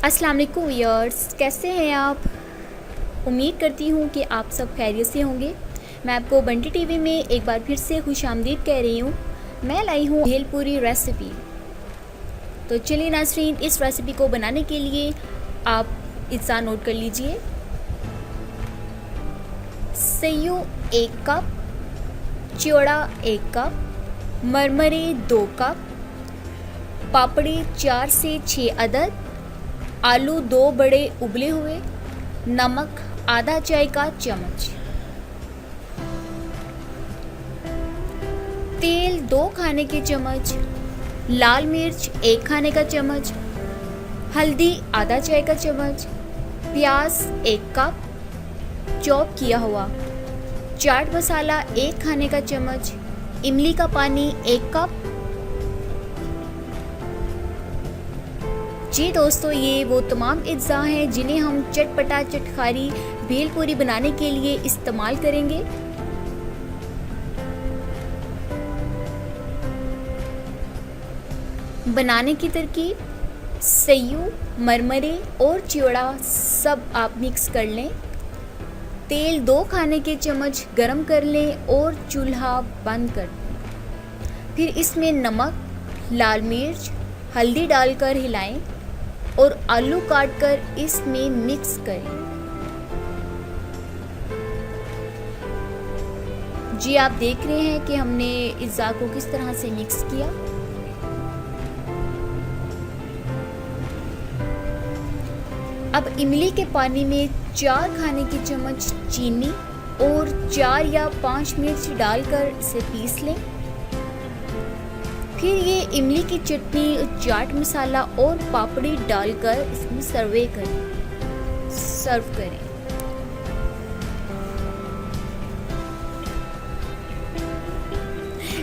अस्सलाम वालेकुम व्यूअर्स, कैसे हैं आप। उम्मीद करती हूँ कि आप सब खैरियत से होंगे। मैं आपको बंटी टीवी में एक बार फिर से खुशामदीद कह रही हूँ। मैं लाई हूँ भेलपूरी रेसिपी। तो चलिए नाज़रीन, इस रेसिपी को बनाने के लिए आप इज़्ज़ा नोट कर लीजिए। सेव 1 कप, चिवड़ा 1 कप, मरमरे 2 कप, पापड़ी 4 से 6 अदद, आलू 2 बड़े उबले हुए, नमक आधा चाय का चम्मच, तेल 2 खाने के चम्मच, लाल मिर्च 1 खाने का चम्मच, हल्दी आधा चाय का चम्मच, प्याज 1 कप चॉप किया हुआ, चाट मसाला 1 खाने का चम्मच, इमली का पानी 1 कप। जी दोस्तों, ये वो तमाम अज्जा हैं जिन्हें हम चटपटा चटखारी भेलपूरी बनाने के लिए इस्तेमाल करेंगे। बनाने की तरकीब, सेव, मरमरे और चिवड़ा सब आप मिक्स कर लें। तेल 2 खाने के चम्मच गरम कर लें और चूल्हा बंद कर दें। फिर इसमें नमक, लाल मिर्च, हल्दी डालकर हिलाएं और आलू काटकर इसमें मिक्स करें। जी आप देख रहे हैं कि हमने इज़्ज़ा को किस तरह से मिक्स किया। अब इमली के पानी में 4 खाने की चम्मच चीनी और 4 या 5 मिर्च डालकर इसे पीस लें। फिर ये इमली की चटनी, चाट मसाला और पापड़ी डालकर इसमें सर्व करें।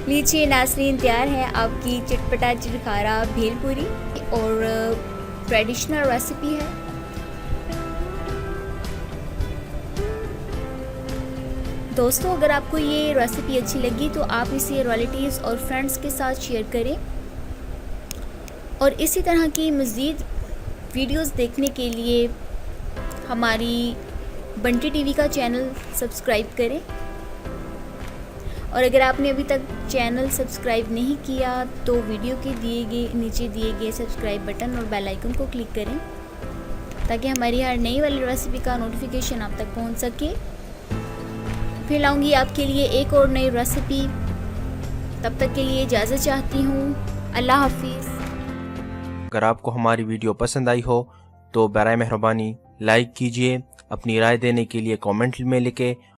लीजिए नाज़रीन, तैयार है आपकी चटपटा चटखारा भेलपूरी और ट्रेडिशनल रेसिपी है। दोस्तों, अगर आपको ये रेसिपी अच्छी लगी तो आप इसे रिलेटिव्स और फ्रेंड्स के साथ शेयर करें और इसी तरह की मज़ीद वीडियोस देखने के लिए हमारी बंटी टीवी का चैनल सब्सक्राइब करें। और अगर आपने अभी तक चैनल सब्सक्राइब नहीं किया तो वीडियो के नीचे दिए गए सब्सक्राइब बटन और बेल आइकन को क्लिक करें ताकि हमारी हर नई वाली रेसिपी का नोटिफिकेशन आप तक पहुंच सके। फिर लाऊंगी आपके लिए एक और नई रेसिपी। तब तक के लिए इजाज़त चाहती हूँ। अल्लाह हाफिज़। अगर आपको हमारी वीडियो पसंद आई हो तो बराए मेहरबानी लाइक कीजिए, अपनी राय देने के लिए कमेंट में लिखें